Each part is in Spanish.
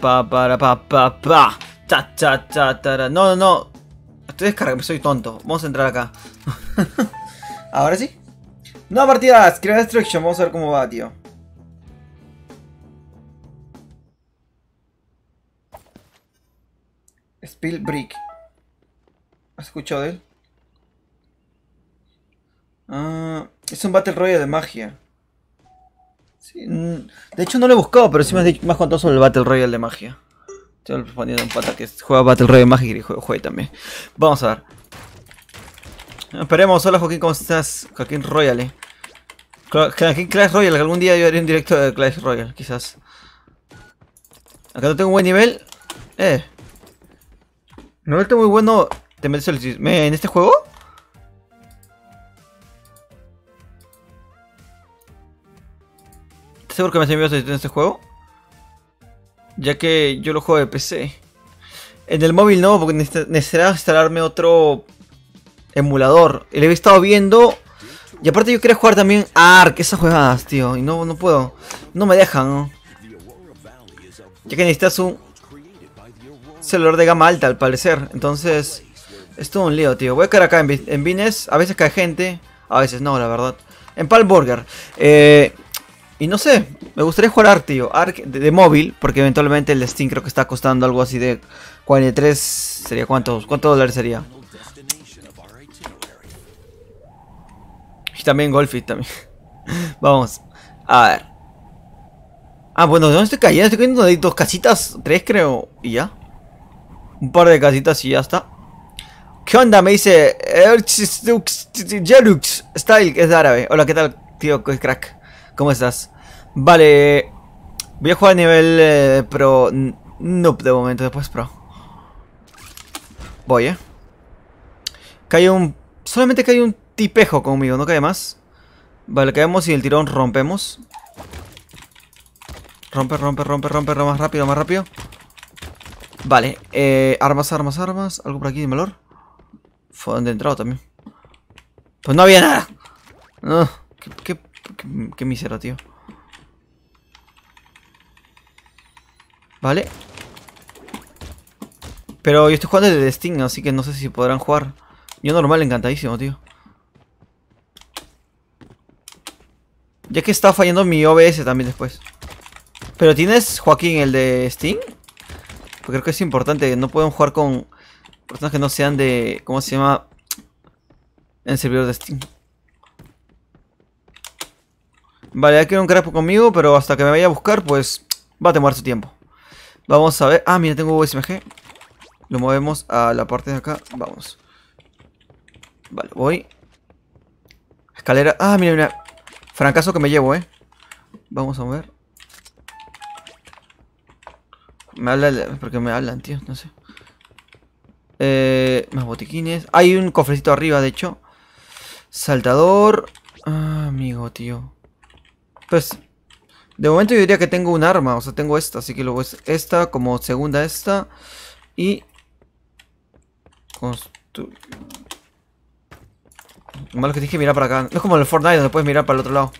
Pa, para, pa. Ta, ta, ta, tara. No, no, no. Estoy descargando, soy tonto. Vamos a entrar acá. Ahora sí. No partidas, Crea Destruction. Vamos a ver cómo va, tío. Spill Brick. ¿Has escuchado de él? Ah, es un Battle Royale de magia. Sí, de hecho no lo he buscado, pero sí me has contado sobre el Battle Royale de magia. Estoy respondiendo a un pata que juega Battle Royale de magia y juegue también. Vamos a ver. Esperemos. Hola Joaquín, ¿cómo estás? Joaquín Royale. Joaquín Clash Royale, algún día yo haré un directo de Clash Royale, quizás. Acá no tengo un buen nivel. No está muy bueno. Te metes en este juego. ¿Estás seguro que me has enviado en este juego? Ya que yo lo juego de PC. En el móvil no, porque necesitará instalarme otro emulador. Y lo he estado viendo. Y aparte yo quería jugar también Ark, esas jugadas, tío. Y no puedo. No me dejan, ¿no? Ya que necesitas un celular de gama alta, al parecer. Entonces, es todo un lío, tío. Voy a caer acá en Vines. A veces cae gente. A veces no, la verdad. En Palm Burger. Y no sé, me gustaría jugar Ark, tío. Ark de móvil, porque eventualmente el Steam creo que está costando algo así de 43. ¿Sería cuántos dólares sería? Y también Golfit también. Vamos. A ver. Ah, bueno, no estoy cayendo. Estoy cayendo de 2 casitas. 3 creo. Y ya. Un par de casitas y ya está. ¿Qué onda? Me dice Jerux Style, que es de árabe. Hola, ¿qué tal, tío? Crack. ¿Cómo estás? Vale. Voy a jugar a nivel pro. Noob de momento, después pro. Voy, Cae un... Solamente cae un tipejo conmigo, no cae más. Vale, caemos y el tirón rompemos. Rompe, más rápido, más rápido. Vale, armas. Algo por aquí de valor. Fue donde he entrado también. Pues no había nada. No, qué mísero, tío. Vale. Pero yo estoy jugando desde Steam, así que no sé si podrán jugar. Yo normal, encantadísimo, tío. Ya que está fallando mi OBS también después. Pero ¿tienes, Joaquín, el de Steam? Porque creo que es importante. No pueden jugar con personas que no sean de... ¿Cómo se llama? En servidor de Steam. Vale, hay que ir un crack conmigo, pero hasta que me vaya a buscar, pues va a tomar su tiempo. Vamos a ver. Ah, mira, tengo USMG. Lo movemos a la parte de acá. Vamos. Vale, voy. Escalera. Ah, mira. Francazo que me llevo, Vamos a ver. Me habla... ¿Por qué me hablan, tío? No sé. Más botiquines. Hay un cofrecito arriba, de hecho. Saltador. Ah, amigo, tío. Pues... De momento yo diría que tengo un arma. O sea, tengo esta. Así que luego es esta como segunda esta. Y... Lo malo que tienes que mirar para acá. No es como el Fortnite donde puedes mirar para el otro lado.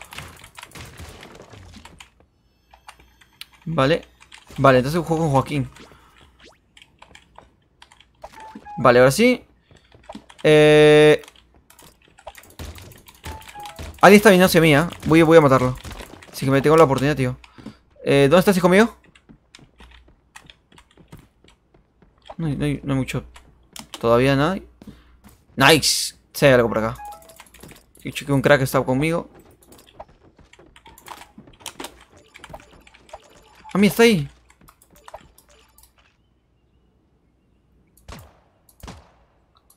Vale. Vale, entonces juego con Joaquín. Vale, ahora sí. Alguien está viniendo hacia mí, voy a matarlo. Así que me tengo la oportunidad, tío. ¿Dónde estás, hijo mío? No hay mucho. Todavía nada. Nice. Sí, hay algo por acá. He dicho que un crack estaba conmigo. A mí está ahí.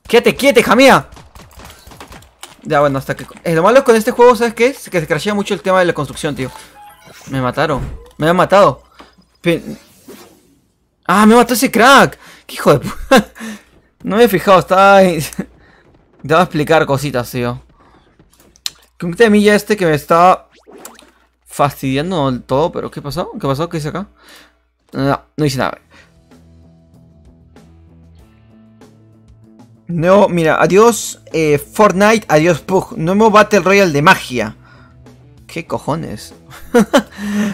¡Quédate, hija mía! Ya, bueno, hasta que... lo malo con este juego, ¿sabes qué es? Que se crashea mucho el tema de la construcción, tío. Me mataron. Me han matado. ¡Ah, me mató ese crack! ¡Qué hijo de puta! No me he fijado, estaba ahí. Te voy a explicar cositas, tío. Que un temilla que me estaba fastidiando del todo, pero ¿qué pasó? ¿Qué pasó? ¿Qué hice acá? No hice nada. No, mira, adiós Fortnite, adiós PUBG. Nuevo Battle Royale de magia. ¿Qué cojones?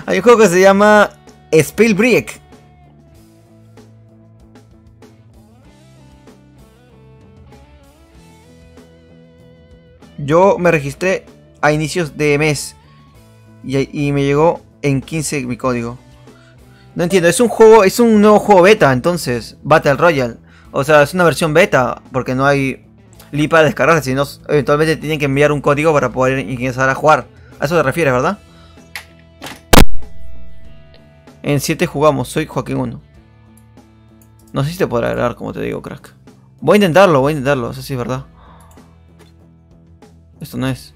Hay un juego que se llama Spellbreak. Yo me registré a inicios de mes. Y me llegó en 15 mi código. No entiendo, es un juego, es un nuevo juego beta, entonces, Battle Royale. O sea, es una versión beta, porque no hay link para descargar, sino eventualmente tienen que enviar un código para poder ingresar a jugar. A eso te refieres, ¿verdad? En 7 jugamos, soy Joaquín 1. No sé si te podrá agregar, como te digo, crack. Voy a intentarlo, eso sí es verdad. Esto no es.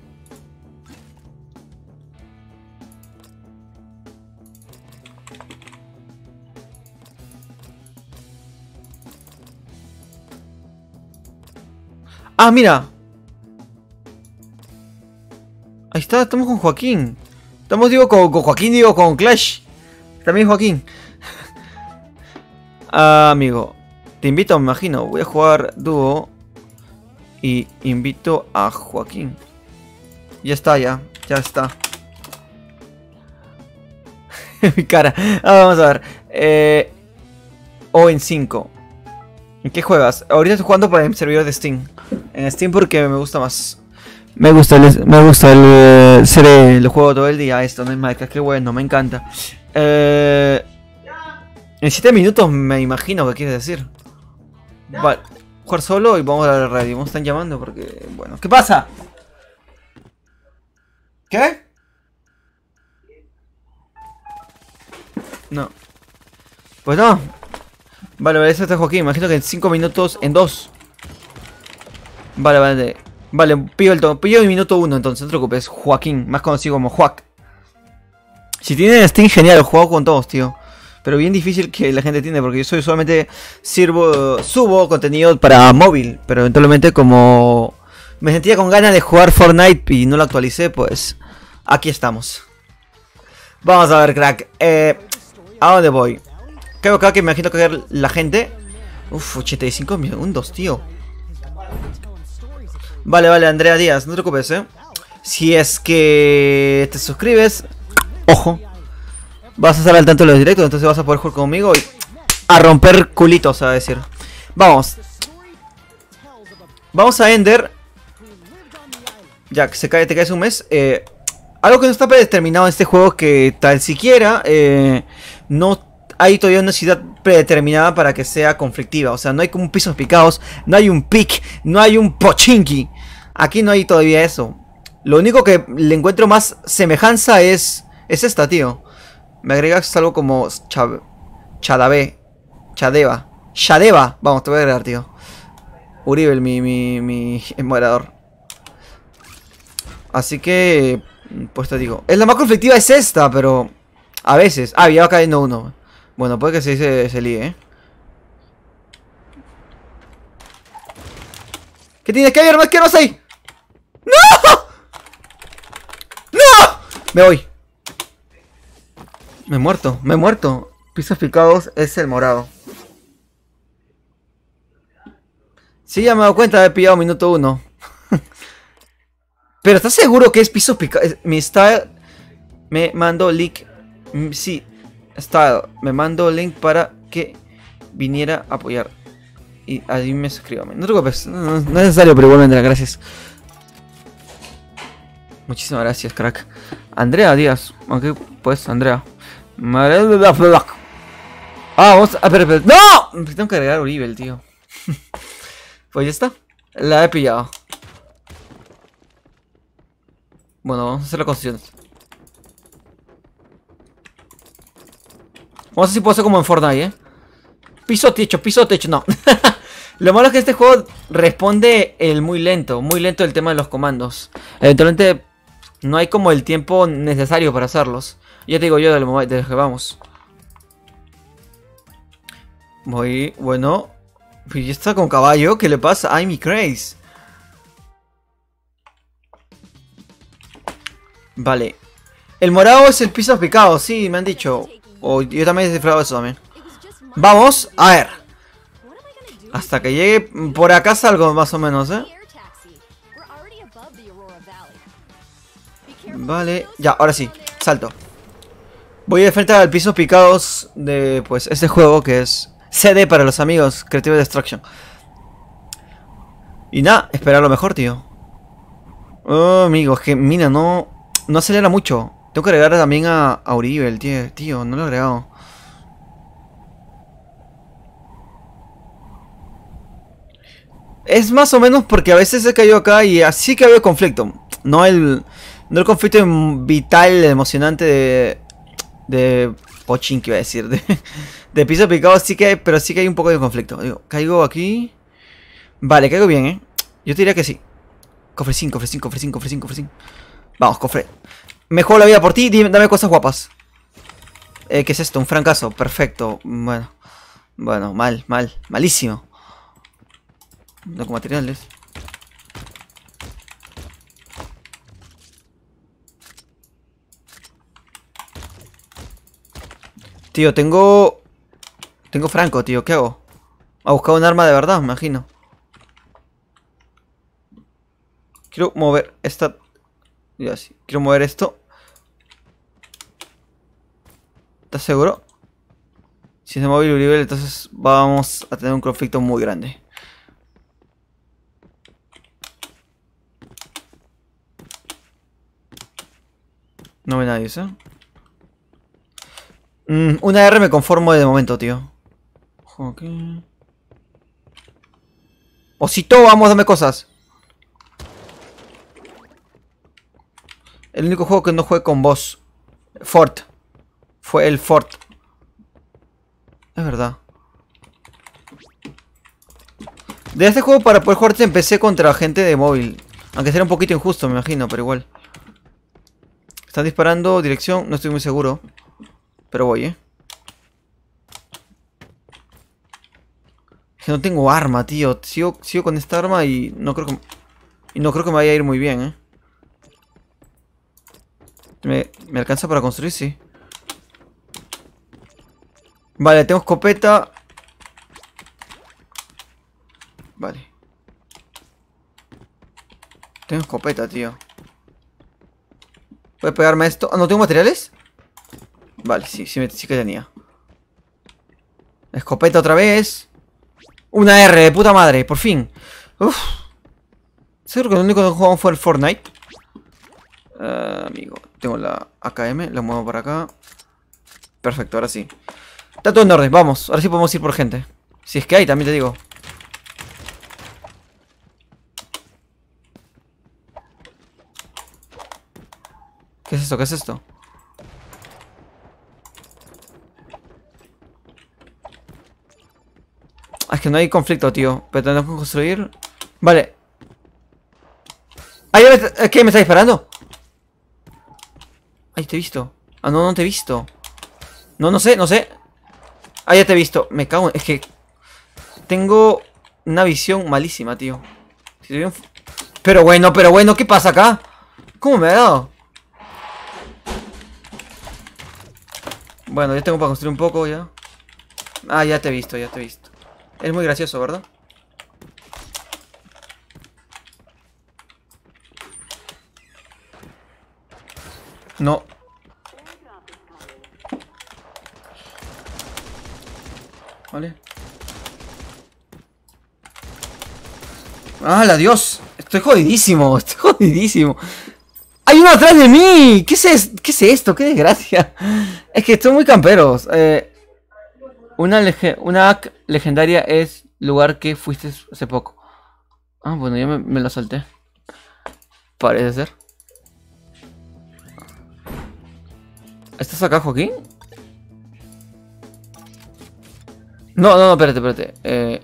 ¡Ah, mira! Ahí está, estamos con Joaquín. Estamos, digo, con Joaquín, digo, con Clash. También Joaquín. Ah, amigo. Te invito, me imagino. Voy a jugar dúo. Y invito a Joaquín. Ya está, ya está. Mi cara. Vamos a ver. O en 5. ¿En qué juegas? Ahorita estoy jugando para el servidor de Steam. En Steam porque me gusta más. Me gusta el ser lo juego todo el día. Esto no es Minecraft, qué bueno, me encanta. En 7 minutos me imagino que quieres decir. Vale, jugar solo y vamos a la radio. Me están llamando porque, bueno. ¿Qué pasa? ¿Qué? No. Pues no. Vale, eso está Joaquín. Imagino que en 5 minutos, en 2. Vale. Vale, pillo el minuto 1 entonces, no te preocupes. Joaquín, más conocido como Joac. Si tienen Steam, genial, juego con todos, tío. Pero bien difícil que la gente entienda, porque yo solamente subo contenido para móvil. Pero eventualmente como me sentía con ganas de jugar Fortnite y no lo actualicé, pues aquí estamos. Vamos a ver, crack. ¿A dónde voy? Creo que me imagino que la gente... Uf, 85 segundos, tío. Vale, Andrea Díaz, no te preocupes, Si es que te suscribes, ojo, vas a estar al tanto de los directos, entonces vas a poder jugar conmigo y a romper culitos, a decir. Vamos. Vamos a Ender. Ya, que te caes un mes. Algo que no está predeterminado en este juego, que tal siquiera no hay todavía una ciudad predeterminada para que sea conflictiva. O sea, no hay como pisos picados, no hay un pic, no hay un pochinki. Aquí no hay todavía eso. Lo único que le encuentro más semejanza es esta, tío. Me agregas algo como Chadeva. Vamos, te voy a agregar, tío. Uribe, mi moderador. Así que, pues te digo. Es la más conflictiva es esta, pero a veces. Ah, ya va cayendo uno. Bueno, puede que se líe, ¿Qué tienes que haber más que no sé? ¡No! ¡No! Me voy. Me he muerto. Pisos picados es el morado. Sí, ya me he dado cuenta, he pillado minuto 1. Pero ¿estás seguro que es pisos picados? Mi style me mandó link. Sí, style me mandó link para que viniera a apoyar. Y ahí me suscribo. No te preocupes, no es necesario, pero igualmente, gracias. Muchísimas gracias, crack. Andrea Díaz. Aunque, pues, Andrea. Ah, vamos a... Pero, ¡no! Tengo que agregar Uribe, tío. Pues ya está. La he pillado. Bueno, vamos a hacer la construcción. Vamos a ver si puedo hacer como en Fortnite, piso techo, no. Lo malo es que este juego responde muy lento el tema de los comandos. Eventualmente no hay como el tiempo necesario para hacerlos. Ya te digo yo de lo que vamos. Voy, bueno. Ya está con caballo, ¿qué le pasa? Ay, mi Craze. Vale. El morado es el piso picado, sí, me han dicho. Oh, yo también he descifrado eso también. Vamos, a ver. Hasta que llegue por acá salgo más o menos, Vale, ya, ahora sí, salto. Voy a enfrentar al pisos picados de, pues, este juego que es CD para los amigos, Creative Destruction. Y nada, esperar lo mejor, tío. Oh, amigo, es que mira, no acelera mucho. Tengo que agregar también a Uribe, el tío, no lo he agregado. Es más o menos porque a veces he caído acá y así que había conflicto. No el conflicto vital, emocionante de Pochinki, iba a decir. De piso picado sí que hay, pero sí que hay un poco de conflicto. Digo, caigo aquí. Vale, caigo bien, Yo te diría que sí. Cofrecín, cofrecín, cofrecín, cofrecín, cofrecín. Vamos, cofre. Mejor la vida por ti, dame cosas guapas. ¿Qué es esto? Un fracaso. Perfecto. Bueno, malísimo. No con materiales. Tío, tengo franco, tío. ¿Qué hago? A buscar un arma de verdad, me imagino. Quiero mover esta... Ya sí. Quiero mover esto. ¿Estás seguro? Si se mueve el nivel, entonces vamos a tener un conflicto muy grande. No ve nadie, ¿sí? Una R me conformo de momento, tío. Ok. Osito, vamos, dame cosas. El único juego que no jugué con vos. Fort. Fue el Fort. Es verdad. De este juego para poder jugar empecé contra gente de móvil. Aunque será un poquito injusto, me imagino, pero igual. Están disparando, dirección, no estoy muy seguro. Pero voy, Que no tengo arma, tío. Sigo con esta arma y no creo que... Y no creo que me vaya a ir muy bien, ¿Me alcanza para construir? Sí. Vale, tengo escopeta. Vale. Tengo escopeta, tío. ¿Puedo pegarme a esto? ¿No tengo materiales? Vale, sí que tenía. Escopeta otra vez. Una R, de puta madre, por fin. Uf. Seguro que lo único que jugamos fue el Fortnite. Amigo, tengo la AKM, la muevo para acá. Perfecto, ahora sí. Está todo en orden, vamos. Ahora sí podemos ir por gente. Si es que hay, también te digo. ¿Qué es esto? ¿Qué es esto? Es que no hay conflicto, tío. Pero tenemos que construir. Vale. ¡Ay, ¿qué? ¿Me está disparando? Ay, te he visto. Ah, no te he visto. No sé. Ah, ya te he visto. Me cago en... Es que... Tengo una visión malísima, tío. Pero bueno, ¿qué pasa acá? ¿Cómo me ha dado? Bueno, ya tengo para construir un poco ya. Ah, ya te he visto. Es muy gracioso, ¿verdad? No. Vale. ¡Hala, Dios! Estoy jodidísimo. ¡Hay uno atrás de mí! ¿Qué es esto? ¡Qué desgracia! Es que estoy muy camperos. Una AC legendaria es lugar que fuiste hace poco. Ah, bueno, ya me lo salté. Parece ser. ¿Estás acá, Joaquín? No, espérate.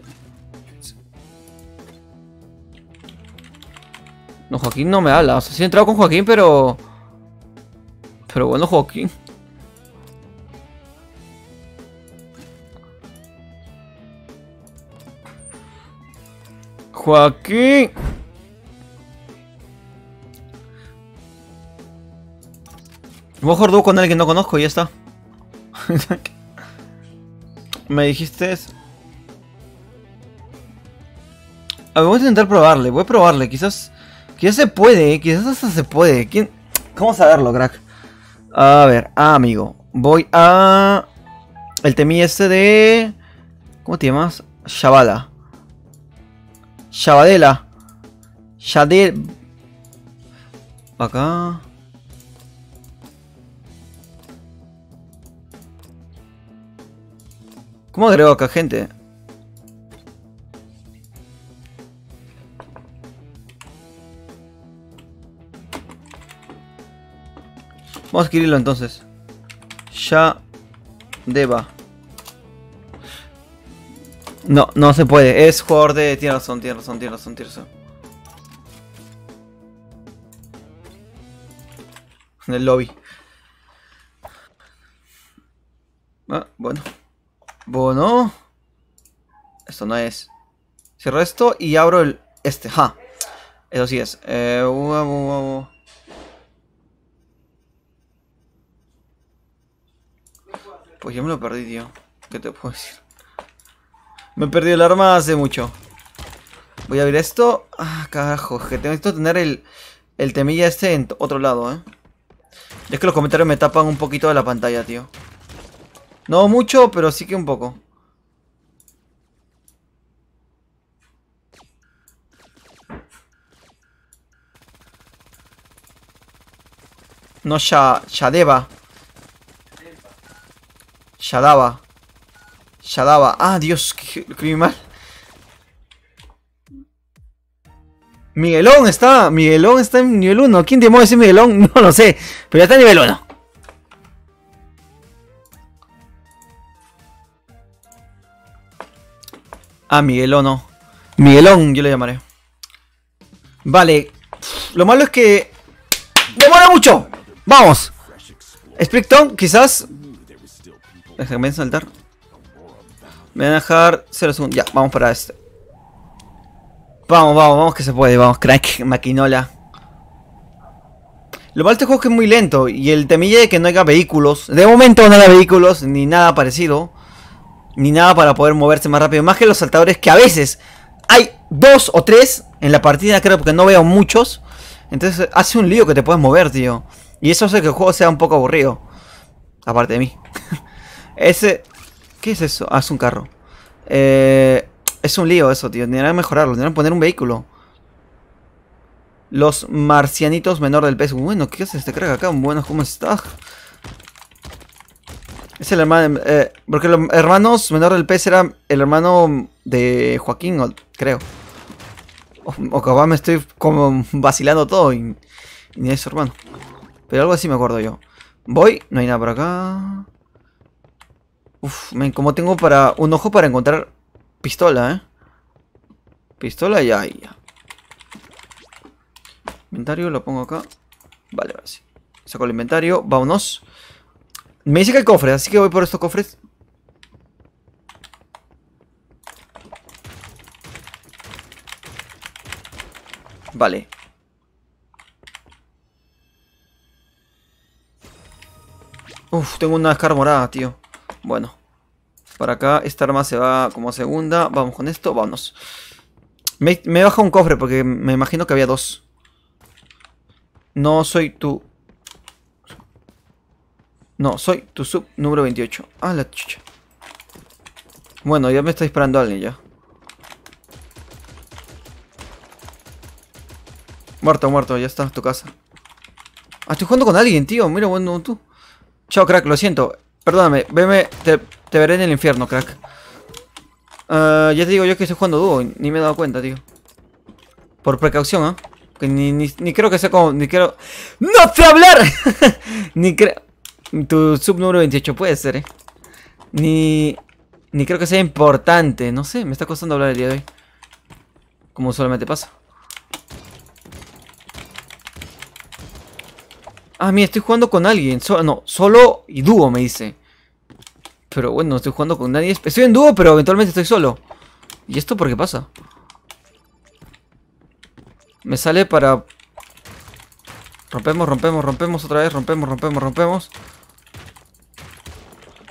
No, Joaquín no me habla. O sea, sí he entrado con Joaquín, pero... Pero bueno, Joaquín. Joaquín. Mejor dúo con alguien que no conozco y ya está. Me dijiste eso. A ver, voy a intentar probarle. Voy a probarle. Quizás se puede. Quizás hasta se puede. ¿Cómo saberlo, crack? A ver, amigo. Voy a... El temí este de... ¿Cómo te llamas? Shabada. Shabadela. Shadel. Acá. ¿Cómo agrego acá gente? Vamos a escribirlo entonces. Ya deba. No, no se puede. Es jugador de... Tiene razón. En el lobby. Ah, bueno. Bueno. Esto no es. Cierro esto y abro el... Este, ja. Eso sí es. Pues ya me lo perdí, tío. ¿Qué te puedo decir? Me he perdido el arma hace mucho. Voy a abrir esto. Ah, carajo. Que tengo que tener el temilla este en otro lado, Es que los comentarios me tapan un poquito de la pantalla, tío. No mucho, pero sí que un poco. No, Shadeva. Shadaba. Shadaba. Ah, Dios, que escribí mal. Miguelón está en nivel 1. ¿Quién demonios es Miguelón? No lo sé, pero ya está en nivel 1. Ah, Miguelón no. Miguelón yo le llamaré. Vale. Lo malo es que... ¡demora mucho! ¡Vamos! Splitton, quizás... Déjame saltar. Me van a dejar 0 segundos. Ya, vamos para este. Vamos que se puede. Vamos, crack, maquinola. Lo malo de este juego es que es muy lento. Y el temilla de que no haya vehículos. De momento no haya vehículos, ni nada parecido. Ni nada para poder moverse más rápido. Más que los saltadores que a veces hay 2 o 3 en la partida, creo, porque no veo muchos. Entonces hace un lío que te puedes mover, tío. Y eso hace que el juego sea un poco aburrido. Aparte de mí. Ese... ¿Qué es eso? Ah, es un carro. Es un lío eso, tío. Tendrían que mejorarlo. Tendrían que poner un vehículo. Los marcianitos menor del pez. Bueno, ¿qué hace este crack acá? Bueno, ¿cómo está? Es el hermano... porque los hermanos menor del pez era el hermano de Joaquín, creo. O capaz me estoy como vacilando todo y ni es su hermano. Pero algo así me acuerdo yo. Voy, no hay nada por acá. Uf, como tengo para un ojo para encontrar pistola, Pistola ya. Inventario, lo pongo acá. Vale, ahora sí. Saco el inventario, vámonos. Me dice que hay cofres, así que voy por estos cofres. Vale. Uf, tengo una descarga morada, tío. Bueno. Para acá, esta arma se va como segunda. Vamos con esto, vámonos. Me baja un cofre porque me imagino que había 2. No soy tu... No, soy tu sub número 28. Ah, la chucha. Bueno, ya me está disparando alguien ya. Muerto, ya está, tu casa. Ah, estoy jugando con alguien, tío. Mira, bueno, tú. Chao, crack, lo siento. Perdóname, veme, te veré en el infierno, crack. Ya te digo yo que estoy jugando dúo, ni me he dado cuenta, tío. Por precaución, ¿eh? Que ni creo que sea como... Ni creo... ¡No sé hablar! Ni creo... Tu sub número 28 puede ser, Ni creo que sea importante. No sé, me está costando hablar el día de hoy. Como solamente pasa. Ah, mira, estoy jugando con alguien. No, solo y dúo me dice. Pero bueno, estoy jugando con nadie. Estoy en dúo, pero eventualmente estoy solo. ¿Y esto por qué pasa? Me sale para... Rompemos otra vez. Rompemos.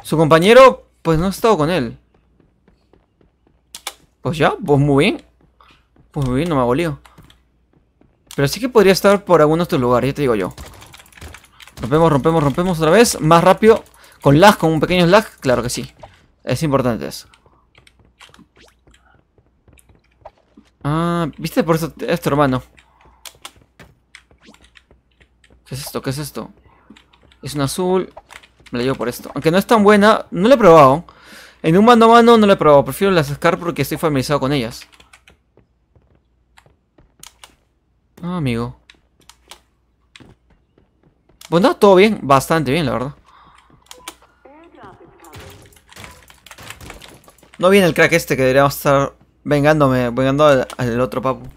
Su compañero, pues no ha estado con él. Pues ya, pues muy bien. Pues muy bien, no me hago lío. Pero sí que podría estar por algunos de estos lugares, ya te digo yo. Rompemos otra vez. Más rápido. Con lag, con un pequeño lag. Claro que sí. Es importante eso. Ah, viste, por eso es tu hermano. ¿Qué es esto? ¿Qué es esto? Es un azul. Me la llevo por esto. Aunque no es tan buena, no la he probado. En un mano a mano no la he probado. Prefiero las Scar porque estoy familiarizado con ellas. Ah, amigo. Bueno, todo bien. Bastante bien, la verdad. No viene el crack este que deberíamos estar vengando al otro papu.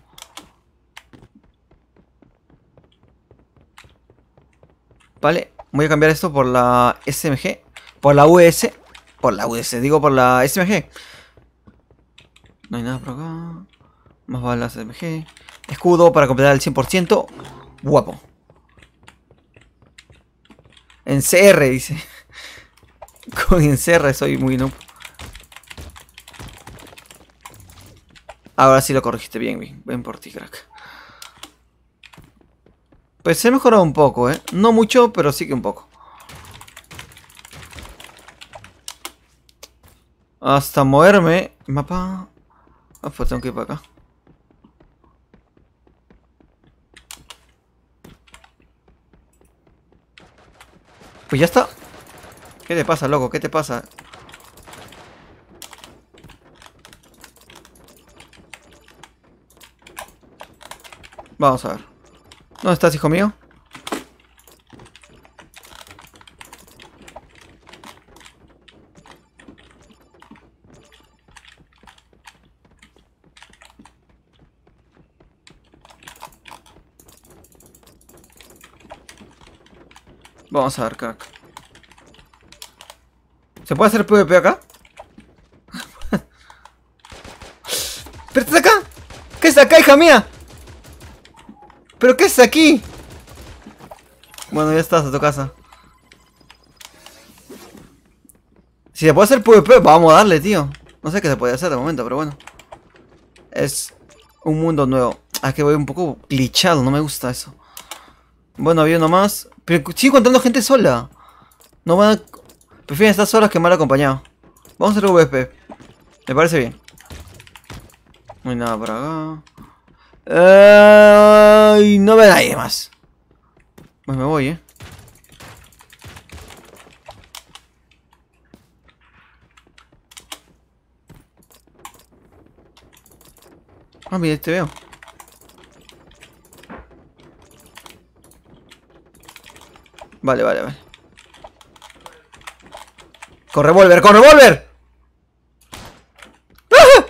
Vale, voy a cambiar esto por la SMG. Por la US. Por la US, digo por la SMG. No hay nada por acá. Más balas SMG. Escudo para completar el 100%. Guapo. En CR, dice. Con en CR soy muy noob. Ahora sí lo corregiste bien, bien. Ven por ti, crack. Pues se ha mejorado un poco, ¿eh? No mucho, pero sí que un poco. Hasta moverme. Mapa. Ah, pues tengo que ir para acá. Pues ya está. ¿Qué te pasa, loco? ¿Qué te pasa? Vamos a ver. ¿Dónde estás, hijo mío? Vamos a ver, crack. ¿Se puede hacer PvP acá? ¿Pero estás acá? ¿Qué es acá, hija mía? ¿Pero qué es aquí? Bueno, ya estás a tu casa. Si se puede hacer PvP, vamos a darle, tío. No sé qué se puede hacer de momento, pero bueno. Es un mundo nuevo. Ah, que voy un poco glitchado, no me gusta eso. Bueno, había uno más. Pero sigo encontrando gente sola. No van a... Prefieren estar solas que mal acompañado. Vamos a hacer PvP. Me parece bien. No hay nada por acá. Y no veo a nadie más. Pues me voy, Ah, mira, te veo. Vale, vale, vale. ¡Con revólver, con revólver! ¡Ah!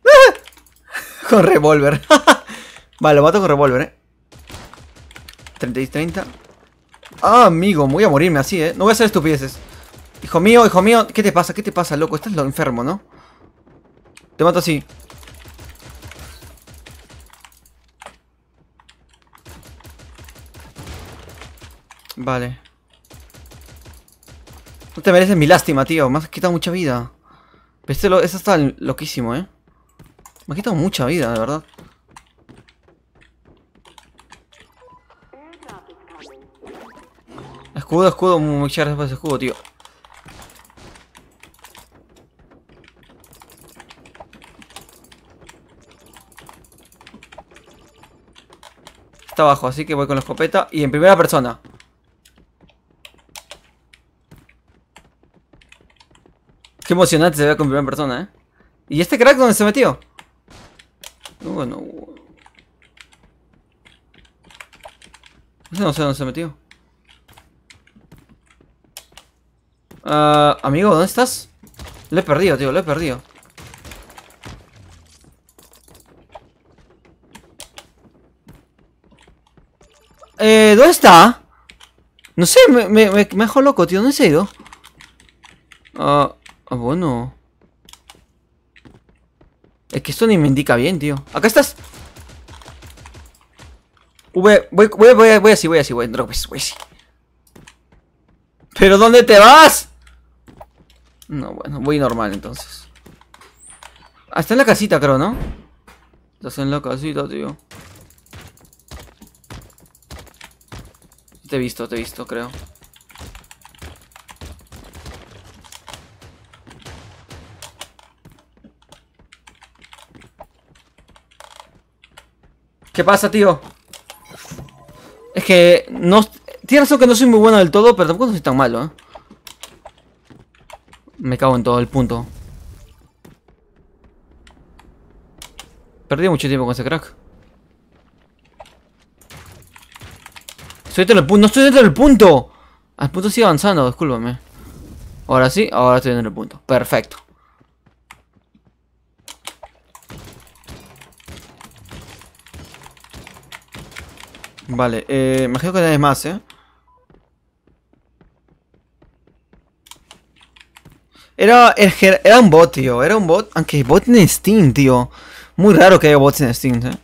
¡Ah! Con revólver. Vale, lo mato con revólver, 30 y 30. Ah, amigo, voy a morirme así, No voy a hacer estupideces. Hijo mío, ¿qué te pasa? ¿Qué te pasa, loco? Estás lo enfermo, ¿no? Te mato así. Vale. No te mereces mi lástima, tío. Me has quitado mucha vida. Eso está loquísimo, Me ha quitado mucha vida, de verdad. Escudo, escudo. Muchas gracias por ese escudo, tío. Está abajo, así que voy con la escopeta. Y en primera persona. Qué emocionante se ve con primera persona, ¿Y este crack dónde se metió? Bueno. No sé dónde se metió. Amigo, ¿dónde estás? Lo he perdido, tío, lo he perdido. ¿Dónde está? No sé, me dejó loco, tío. ¿Dónde se ha ido? Bueno. Es que esto ni me indica bien, tío. ¡Acá estás! Voy así, voy así. ¿Pero dónde te vas? No, bueno, voy normal entonces. Está en la casita, creo, ¿no? Estás en la casita, tío. Te he visto, creo. ¿Qué pasa, tío? Es que no... Tienes razón que no soy muy bueno del todo, pero tampoco soy tan malo, ¿eh? Me cago en todo el punto. Perdí mucho tiempo con ese crack. Estoy dentro del punto. ¡No estoy dentro del punto! El punto sigue avanzando, discúlpame. Ahora sí, ahora estoy dentro del punto. Perfecto. Vale, imagino que tenés más, ¿eh? Era un bot, tío. Era un bot. Aunque bot en Steam, tío. Muy raro que haya bots en Steam, ¿eh?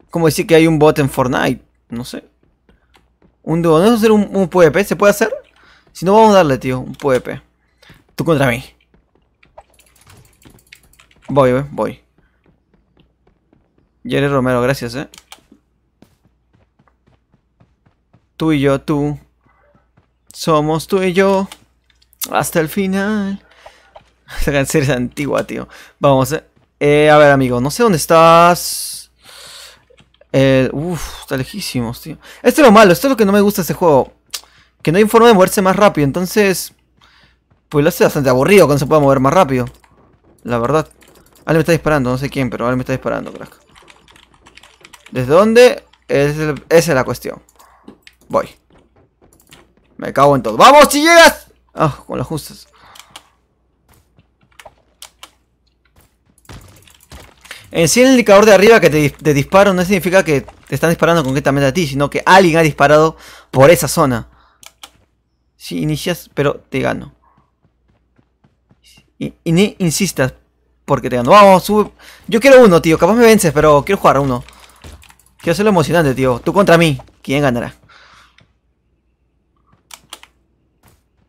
Como decir que hay un bot en Fortnite. No sé. Un dúo. ¿No es hacer un PvP? ¿Se puede hacer? Si no, vamos a darle, tío. Un PvP. Tú contra mí. Voy, voy. Jerry Romero, gracias, Tú y yo, tú. Somos tú y yo. Hasta el final. Esta canción es antigua, tío. Vamos, a ver, amigo. No sé dónde estás. Está lejísimos, tío. Esto es lo malo. Esto es lo que no me gusta de este juego. Que no hay forma de moverse más rápido. Entonces... Pues lo hace bastante aburrido cuando se puede mover más rápido. La verdad. Alguien me está disparando. No sé quién, pero alguien me está disparando, crack. ¿Desde dónde? Esa es la cuestión. Voy. Me cago en todo. ¡Vamos, si llegas! Ah, con las justas. En sí, el indicador de arriba que te disparo no significa que te están disparando concretamente a ti, sino que alguien ha disparado por esa zona. Si inicias, pero te gano. Y ni insistas, porque te gano. Vamos, sube. Yo quiero uno, tío. Capaz me vences, pero quiero jugar a uno. Quiero hacerlo emocionante, tío. Tú contra mí. ¿Quién ganará?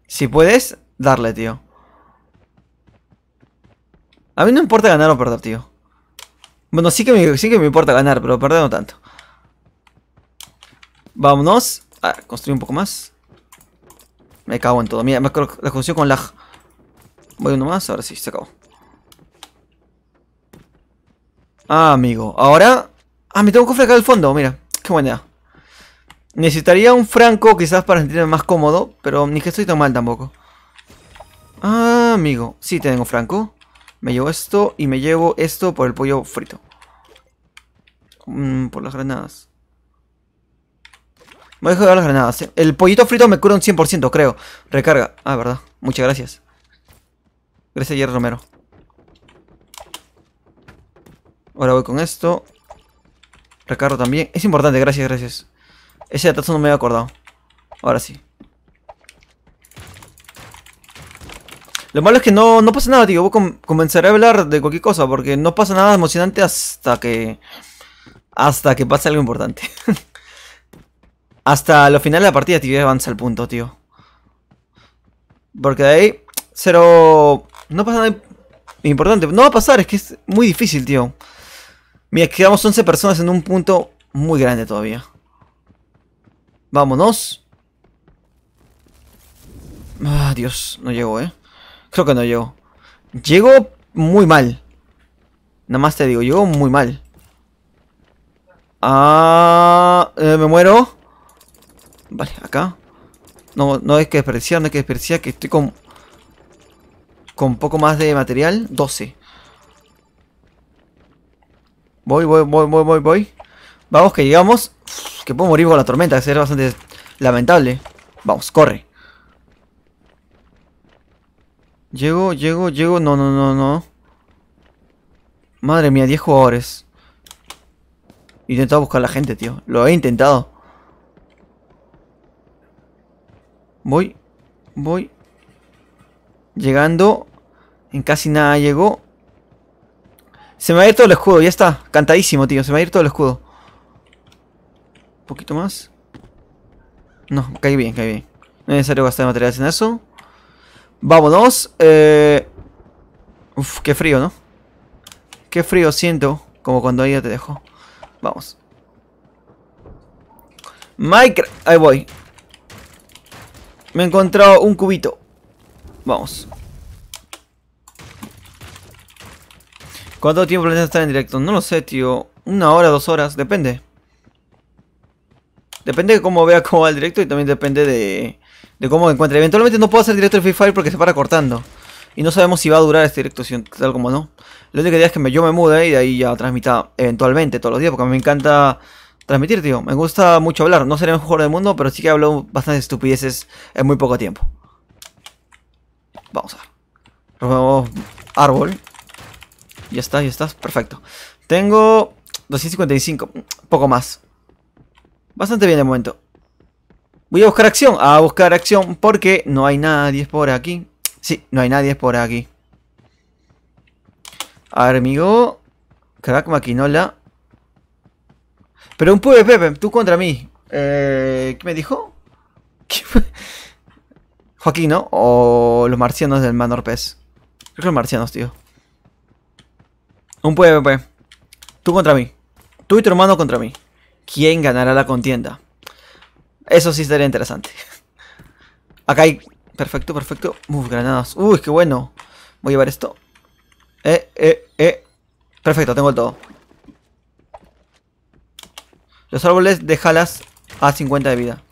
Si puedes, darle, tío. A mí no importa ganar o perder, tío. Bueno, sí que me importa ganar, pero perder no tanto. Vámonos. Construir un poco más. Me cago en todo. Mira, la construcción con lag. Voy uno más, ahora sí, se acabó. Ah, amigo. Ahora... me tengo que cofre acá al fondo, mira. Qué buena idea. Necesitaría un franco quizás para sentirme más cómodo, pero ni que estoy tan mal tampoco. Ah, amigo. Sí tengo franco. Me llevo esto y me llevo esto por el pollo frito. Por las granadas. Voy a dejar las granadas, El pollito frito me cura un 100%, creo. Recarga. Ah, verdad. Muchas gracias. Gracias, Jerry Romero. Ahora voy con esto. Recargo también. Es importante, gracias, gracias. Ese datazo no me había acordado. Ahora sí. Lo malo es que no pasa nada, tío. Comenzaré a hablar de cualquier cosa. Porque no pasa nada emocionante hasta que... Hasta que pase algo importante. Hasta lo final de la partida, tío, avanza el punto, tío. Porque de ahí... Cero... No pasa nada importante. No va a pasar, es que es muy difícil, tío. Mira, quedamos 11 personas en un punto muy grande todavía. Vámonos. Ah, Dios, no llego, Creo que no llego. Llego muy mal. Nada más te digo, llego muy mal. Me muero. Vale, acá. No hay que desperdiciar, no hay que desperdiciar, que estoy con poco más de material. 12. Voy. Vamos, que llegamos. Uf, que puedo morir con la tormenta, que será bastante lamentable. Vamos, corre. Llego. No. Madre mía, 10 jugadores. He intentado buscar a la gente, tío. Lo he intentado. Voy. Llegando. En casi nada llegó. Se me va a ir todo el escudo, ya está. Cantadísimo, tío. Se me va a ir todo el escudo. Un poquito más. No, caí bien. No es necesario gastar materiales en eso. Vámonos. Uf, qué frío, ¿no? Qué frío siento. Como cuando ella te dejó. Vamos. Minecraft. Ahí voy. Me he encontrado un cubito. Vamos. ¿Cuánto tiempo planeas estar en directo? No lo sé, tío. 1 hora, 2 horas. Depende. Depende de cómo vea cómo va el directo y también depende de cómo me encuentre. Eventualmente no puedo hacer directo de Free Fire porque se para cortando. Y no sabemos si va a durar este directo, tal como no. La única idea es que yo me mude y de ahí ya transmita eventualmente todos los días, porque a mí me encanta transmitir, tío. Me gusta mucho hablar. No seré el mejor jugador del mundo, pero sí que hablo bastantes estupideces en muy poco tiempo. Vamos a ver. Robamos árbol. Ya está, perfecto. Tengo 255, poco más. Bastante bien de momento. Voy a buscar acción. A buscar acción porque no hay nadie por aquí. Sí, no hay nadie por aquí. A ver, amigo. Crack, maquinola. Pero un PvP, tú contra mí. ¿Qué me dijo? Joaquín, ¿no? O los marcianos del Manor Pez. Creo que los marcianos, tío. Un PvP. Tú contra mí. Tú y tu hermano contra mí. ¿Quién ganará la contienda? Eso sí estaría interesante. Acá hay... Perfecto, perfecto. Uf, granadas. Uy, qué bueno. Voy a llevar esto. Perfecto, tengo el todo. Los árboles déjalas a 50 de vida.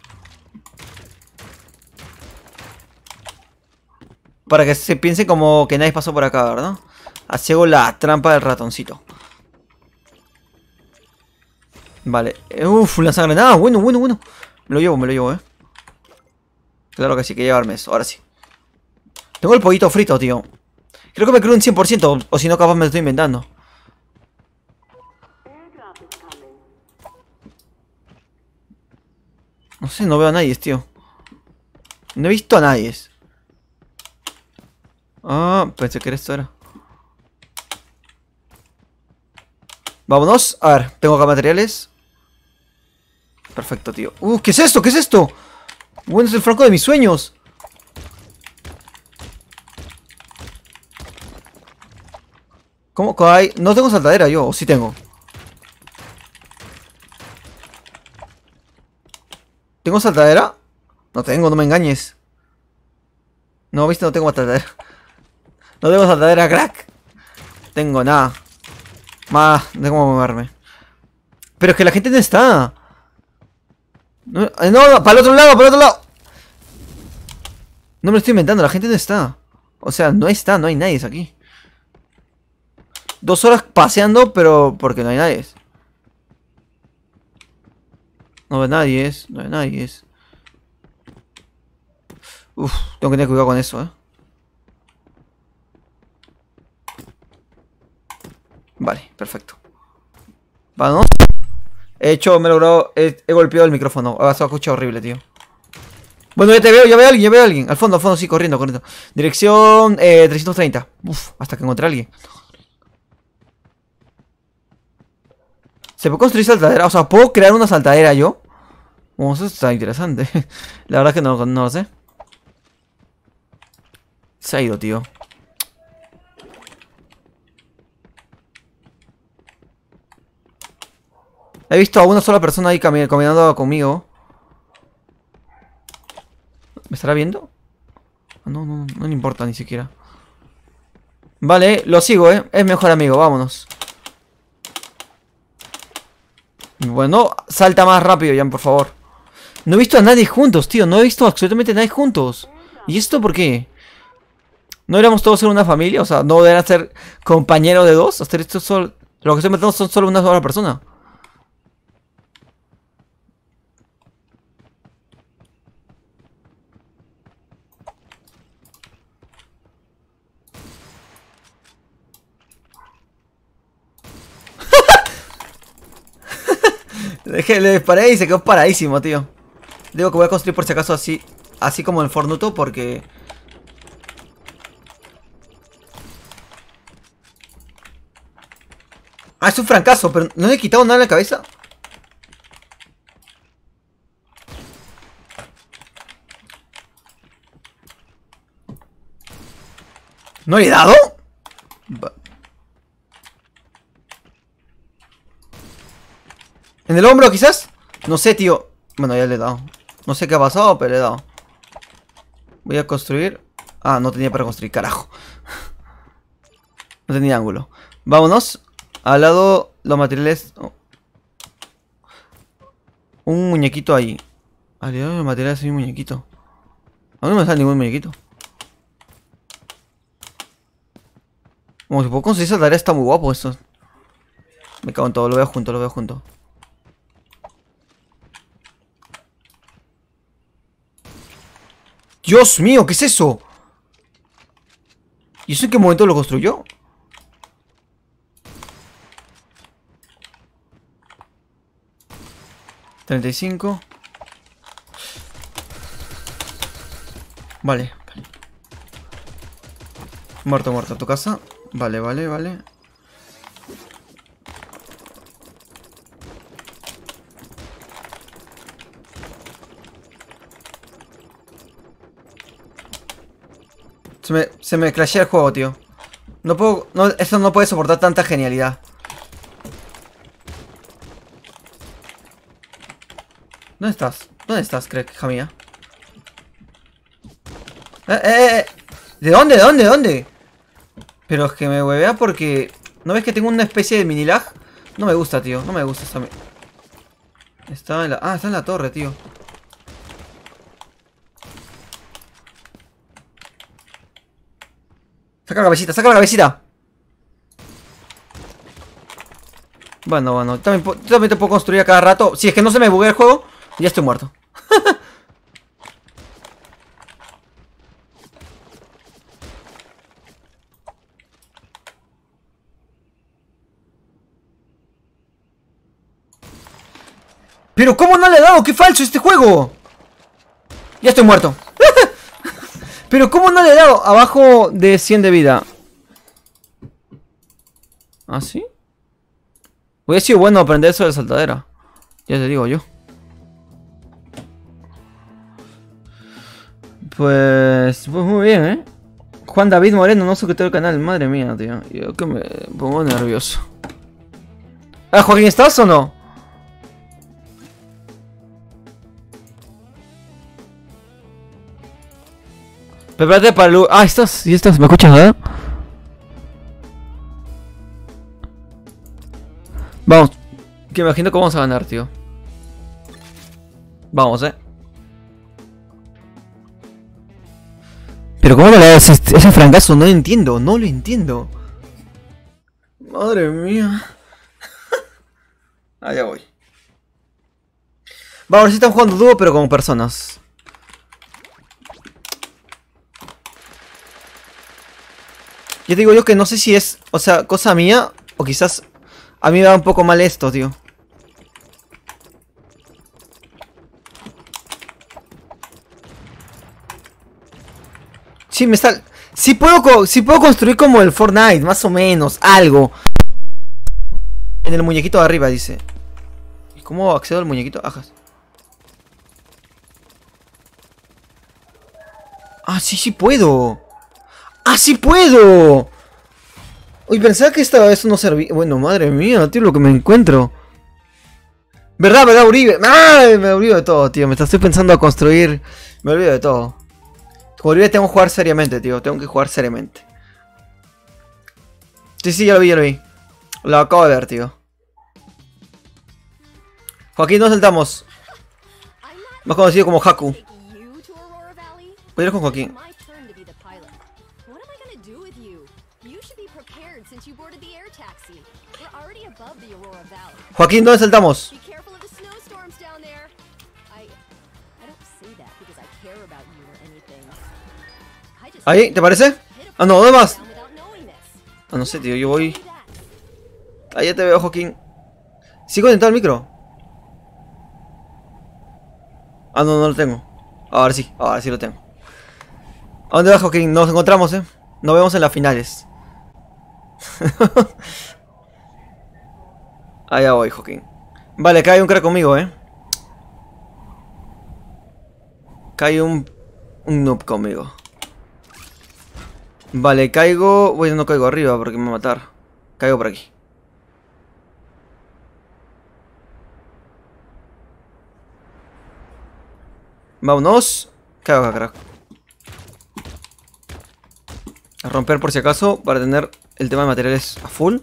Para que se piense como que nadie pasó por acá, ¿verdad? Así hago la trampa del ratoncito. Vale. Uff, lanzagranada. Bueno. Me lo llevo, Claro que sí, que llevarme eso. Ahora sí. Tengo el pollito frito, tío. Creo que me creo un 100%. O si no, capaz me lo estoy inventando. No sé, no veo a nadie, tío. No he visto a nadie. Ah, pensé que era esto era. Vámonos. A ver, tengo acá materiales. Perfecto, tío. ¿Qué es esto? ¿Qué es esto? Bueno, es el franco de mis sueños. ¿Cómo que hay? No tengo saltadera yo, o sí tengo. ¿Tengo saltadera? No tengo, no me engañes. No, viste, no tengo saltadera. No tengo saltadera, crack. Tengo nada. Más, no tengo cómo moverme. Pero es que la gente no está. No, para el otro lado, para el otro lado. No me lo estoy inventando, la gente no está. O sea, no está, no hay nadie aquí. 2 horas paseando, pero porque no hay nadie. No hay nadie, no hay nadie. Uf, tengo que tener cuidado con eso, Vale, perfecto. Vamos. He hecho, me he logrado. He golpeado el micrófono. Ahora se escucha horrible, tío. Bueno, ya te veo, ya veo a alguien. Al fondo, sí, corriendo. Dirección 330. Uf, hasta que encontré a alguien. ¿Se puede construir saltadera? O sea, ¿puedo crear una saltadera yo? Eso está interesante. La verdad es que no lo sé. Se ha ido, tío. He visto a una sola persona ahí caminando conmigo. ¿Me estará viendo? No le importa ni siquiera. Vale, lo sigo, Es mejor amigo, vámonos. Bueno, salta más rápido, Jan, por favor. No he visto a nadie juntos, tío. No he visto absolutamente a nadie juntos. ¿Y esto por qué? ¿No éramos todos en una familia? O sea, ¿no deberían ser compañeros de dos? Hacer esto solo... Lo que estoy metiendo son solo una sola persona. Le disparé y se quedó paradísimo, tío. Digo que voy a construir por si acaso así como el Fornuto, porque... Ah, es un fracaso, pero no le he quitado nada en la cabeza. ¿No le he dado? ¿En el hombro quizás? No sé, tío. Bueno, ya le he dado. No sé qué ha pasado, pero le he dado. Voy a construir. Ah, no tenía para construir, carajo. No tenía ángulo. Vámonos. Al lado los materiales. un muñequito ahí. Aliado de materiales hay un muñequito. A mí no me sale ningún muñequito. Como si puedo conseguir esa tarea, está muy guapo esto. Me cago en todo, lo veo junto, lo veo junto. Dios mío, ¿qué es eso? ¿Y eso en qué momento lo construyó? $35. Vale. Muerto, muerto. ¿Tu casa? Vale, vale, vale. Se me crashea el juego, tío. No puedo... No, esto no puede soportar tanta genialidad. ¿Dónde estás? ¿Dónde estás, Craig, hija mía? ¿De dónde? ¿De dónde? ¿De dónde? Pero es que me huevea porque... ¿No ves que tengo una especie de mini lag? No me gusta, tío. No me gusta esta... Está en la... Ah, está en la torre, tío. Saca la cabecita, saca la cabecita. Bueno, bueno. Yo también te puedo construir a cada rato. Si es que no se me buguea el juego, ya estoy muerto. Pero ¿cómo no le he dado? ¡Qué falso este juego! Ya estoy muerto. Pero ¿cómo no le he dado? Abajo de 100 de vida. ¿Ah, sí? Hubiera sido bueno aprender eso de saltadera. Ya te digo yo. Pues muy bien, ¿eh? Juan David Moreno, no suscriptor del canal. Madre mía, tío. Yo que me pongo nervioso. Ah, Joaquín, ¿estás o no? Prepárate para el... Ah, estás. ¿Sí estás? ¿Me escuchas, verdad? Vamos. Que imagino que vamos a ganar, tío. Vamos, Pero ¿cómo le das ese francazo? No lo entiendo, no lo entiendo. Madre mía. Allá voy. Vamos, si están jugando dúo, pero como personas. Yo digo yo que no sé si es, o sea, cosa mía, o quizás a mí me da un poco mal esto, tío. Sí, me está... Sí puedo construir como el Fortnite, más o menos, algo. En el muñequito de arriba, dice. ¿Y cómo accedo al muñequito? Ajas. Ah, sí, sí puedo. ¡Ah, sí puedo! Uy, pensaba que esto no servía. Bueno, madre mía, tío, lo que me encuentro. ¿Verdad, verdad, Uribe? ¡Ay! Me olvido de todo, tío. Me estoy pensando a construir. Me olvido de todo. Con Uribe tengo que jugar seriamente, tío. Tengo que jugar seriamente. Sí, sí, ya lo vi, ya lo vi. Lo acabo de ver, tío. Joaquín, nos saltamos. Más conocido como Haku. Voy a ir con Joaquín. Joaquín, ¿dónde saltamos? ¿Ahí? ¿Te parece? Ah, no, ¿dónde más? Ah, no sé, tío, yo voy... Ahí ya te veo, Joaquín. ¿Sí conectado al micro? Ah, no, no lo tengo. Ahora sí lo tengo. ¿A dónde vas, Joaquín? Nos encontramos, Nos vemos en las finales. Allá voy, Joaquín. Vale, cae un crack conmigo, Cae un noob conmigo. Vale, caigo... Bueno, no caigo arriba porque me va a matar. Caigo por aquí. Vámonos. Caigo acá, crack. A romper por si acaso para tener el tema de materiales a full.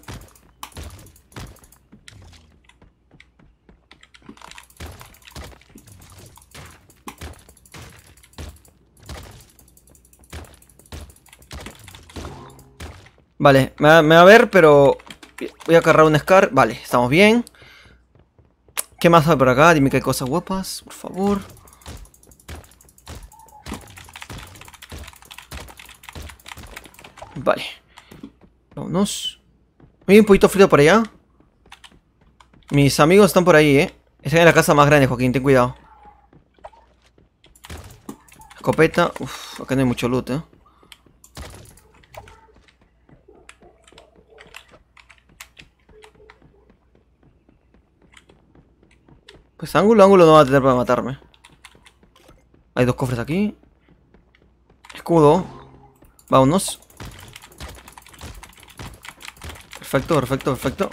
Vale, me va a ver, pero voy a agarrar un Scar. Vale, estamos bien. ¿Qué más hay por acá? Dime que hay cosas guapas, por favor. Vale. Vámonos. Hay un poquito frío por allá. Mis amigos están por ahí, Están en la casa más grande, Joaquín, ten cuidado. Escopeta. Uf, acá no hay mucho loot, Pues ángulo no va a tener para matarme. Hay dos cofres aquí. Escudo. Vámonos. Perfecto, perfecto, perfecto.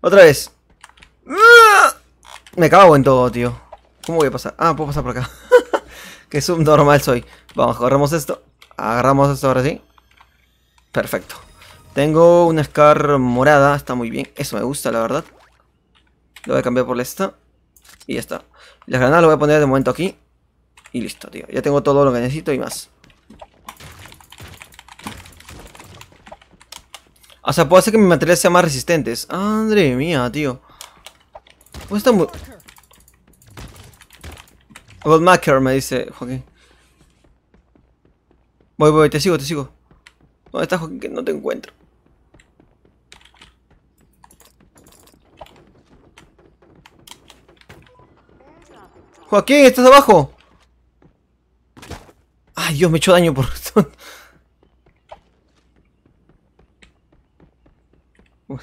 Otra vez. Me cago en todo, tío. ¿Cómo voy a pasar? Ah, puedo pasar por acá. Qué subnormal soy. Vamos, agarramos esto. Agarramos esto ahora sí. Perfecto. Tengo una Scar morada. Está muy bien. Eso me gusta, la verdad. Lo voy a cambiar por esta. Y ya está. Las granadas lo voy a poner de momento aquí. Y listo, tío. Ya tengo todo lo que necesito y más. O sea, puedo hacer que mis materiales sean más resistentes. Madre mía, tío. Pues está muy... Goldmaker me dice Joaquín. Voy, te sigo, te sigo. ¿Dónde estás, Joaquín? Que no te encuentro. Joaquín, ¿estás abajo? Ay, Dios, me echó daño por...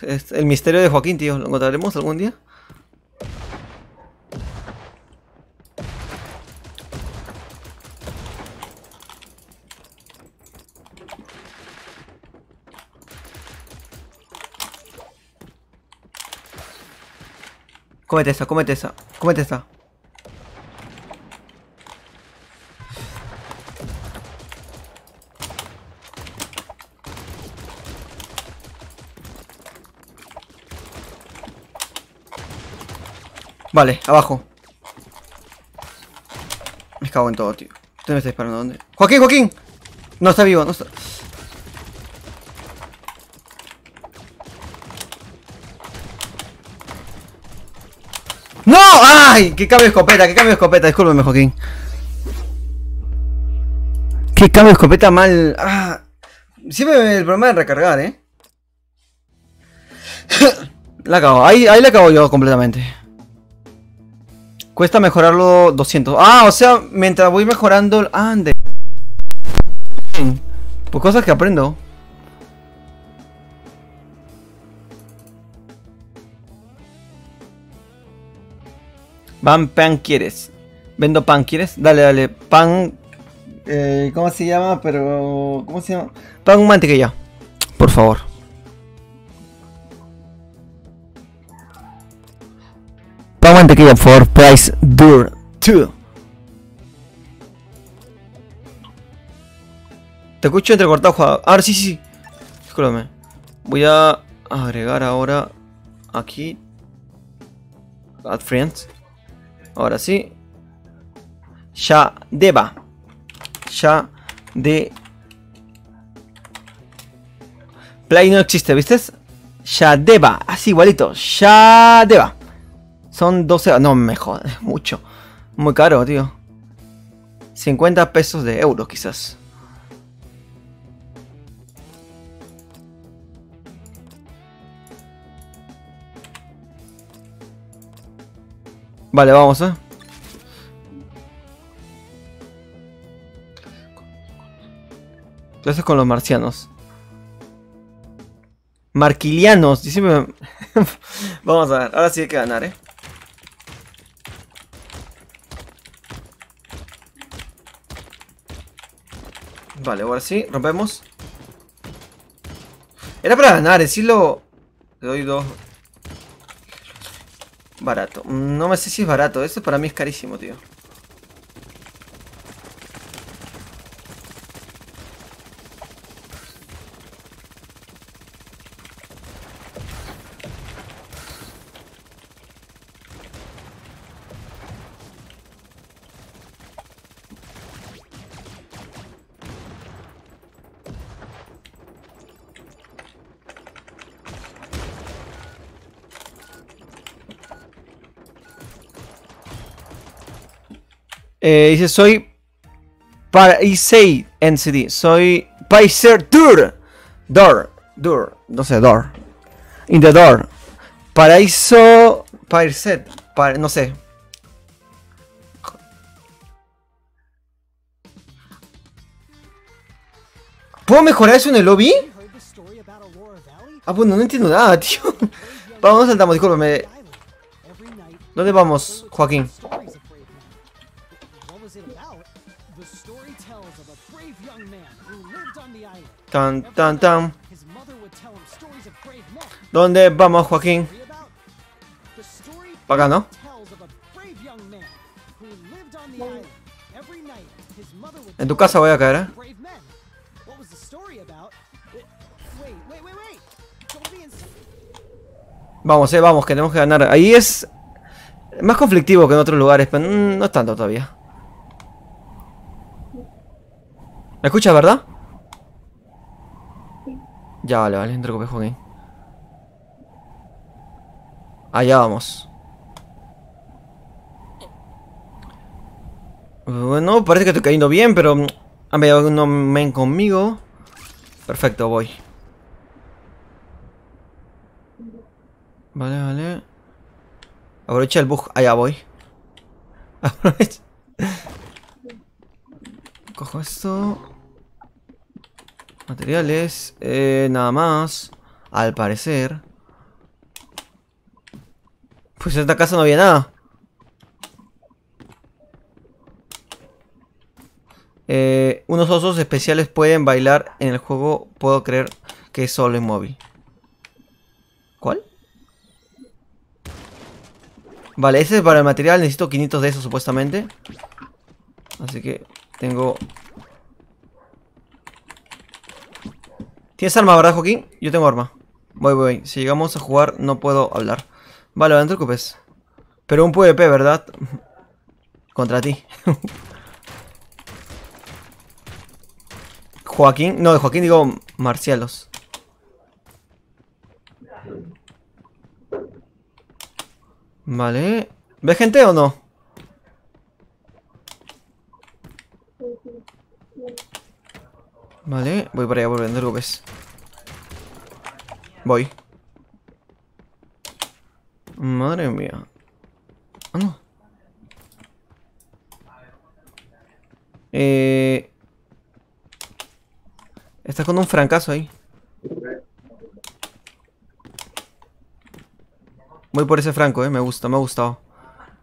Es el misterio de Joaquín, tío. ¿Lo encontraremos algún día? Cómete esa, cómete esa, cómete esa. Vale, abajo. Me cago en todo, tío. Usted me está disparando, ¿dónde? ¡Joaquín, Joaquín! No está vivo, no está... ¡No! ¡Ay! ¡Qué cambio de escopeta! ¡Qué cambio de escopeta! Discúlpeme, Joaquín. ¡Qué cambio de escopeta mal! ¡Ah! Siempre el problema de recargar, La acabo. Ahí la acabo yo completamente. Cuesta mejorarlo 200. Ah, o sea, mientras voy mejorando... Ande. Pues cosas que aprendo. Pan quieres. Vendo pan, ¿quieres? Dale, dale. Pan... ¿cómo se llama? Pero... ¿Cómo se llama? Pan mantequilla. Por favor. Pan mantequilla for price dur 2. Te escucho entrecortado, jugador. Ahora sí, sí, sí. Discúlpame. Voy a agregar ahora aquí. Add friends. Ahora sí. Shadeva. De Play no existe, ¿viste? Shadeva. Así igualito. Shadeva. Son 12... No, me jodas. Mucho. Muy caro, tío. 50 pesos de euros, quizás. Vale, vamos, ¿Qué haces con los marcianos? Marquilianos. Díseme... Vamos a ver. Ahora sí hay que ganar, Vale, ahora sí. Rompemos. Era para ganar. Decirlo... Le doy 2. Barato. No me sé si es barato. Esto para mí es carísimo, tío. Dice, soy Paisei NCD. Soy Paiser Dur. Dur. No sé, Door. In the door. Paraíso. Paiset. No sé. ¿Puedo mejorar eso en el lobby? Ah, bueno, no entiendo nada, tío. Vamos, saltamos, discúlpame. ¿Dónde vamos, Joaquín? Tan, tan, tan. ¿Dónde vamos, Joaquín? Para acá, ¿no? En tu casa voy a caer, ¿eh? Vamos, vamos, que tenemos que ganar. Ahí es más conflictivo que en otros lugares, pero no es tanto todavía. ¿Me escuchas, verdad? Ya, vale, no te preocupes, Joaquín. Allá vamos. Bueno, parece que estoy cayendo bien, pero han venido unos men conmigo. Perfecto, voy. Vale, vale. Aprovecha el bug. Allá voy. Aprovecha. Cojo esto. Materiales. Nada más. Al parecer. Pues en esta casa no había nada. Unos osos especiales pueden bailar en el juego. Puedo creer que es solo en móvil. ¿Cuál? Vale, ese es para el material. Necesito 500 de esos supuestamente. Así que tengo... ¿Tienes arma, verdad, Joaquín? Yo tengo arma. Voy. Si llegamos a jugar no puedo hablar. Vale, no te preocupes. Pero un PvP, ¿verdad? Contra ti. Joaquín. No, de Joaquín digo Marcialos. Vale. ¿Ves gente o no? Vale, voy para allá, no te preocupes. Voy. Madre mía. Ah, no. Estás con un francazo ahí. Voy por ese franco, me gusta, me ha gustado.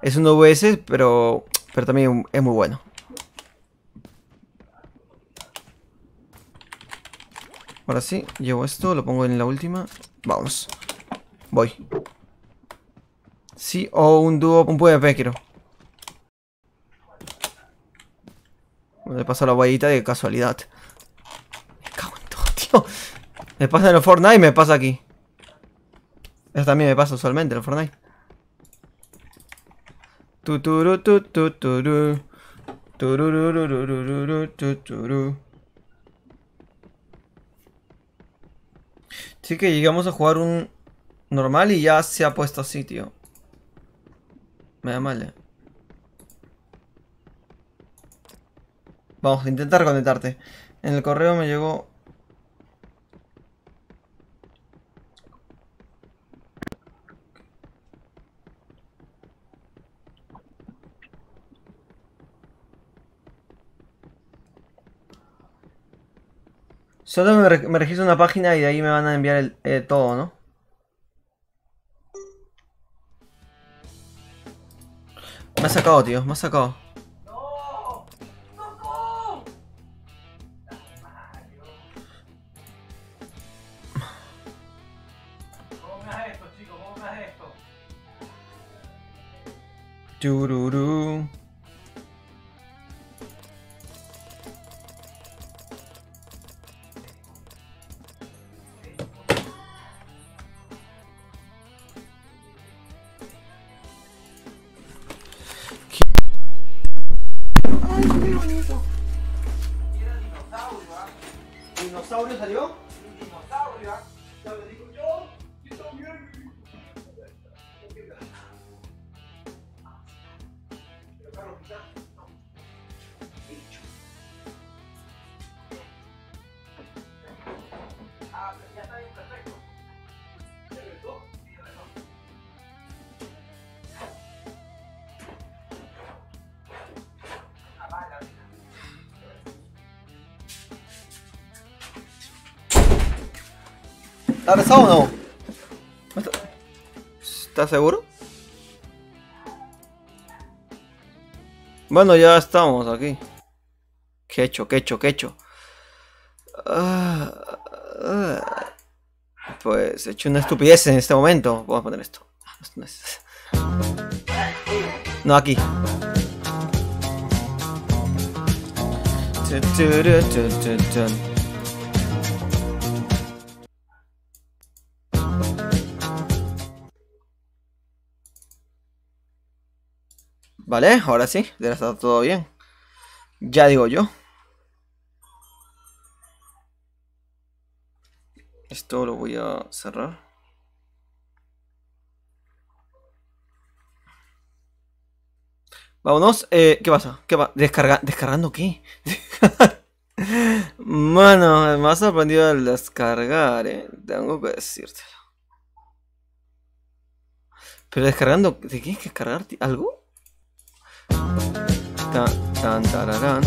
Es un VS, pero también es muy bueno. Ahora sí, llevo esto, lo pongo en la última. Vamos. Voy. Sí, o un dúo, un PvP quiero. Me paso la guayita de casualidad. Me cago en todo, tío. Me pasa en el Fortnite y me pasa aquí. Eso también me pasa usualmente en el Fortnite. Tuturu, tuturu. Tururururururu, tuturu. Sí que llegamos a jugar un normal y ya se ha puesto así, tío. Me da mal, Vamos a intentar conectarte. En el correo me llegó... Solo me registro en una página y de ahí me van a enviar todo, ¿no? Me ha sacado, tío, me ha sacado. Tururú. Ay, qué bonito. ¿Dinosaurio salió? Un dinosaurio, ya lo digo yo también. ¿Está rezado o no? ¿Estás seguro? Bueno, ya estamos aquí. ¿Qué he hecho? ¿Qué he hecho? ¿Qué he hecho? Pues he hecho una estupidez en este momento. Vamos a poner esto. No, aquí. Vale, ahora sí, ya está todo bien. Ya digo yo. Esto lo voy a cerrar. Vámonos. ¿Qué pasa? ¿Qué va? ¿Descargando qué? Mano, me ha sorprendido al descargar, tengo que decirte. Pero descargando, ¿de qué hay que descargar? ¿Algo? Tan, tan, tararán.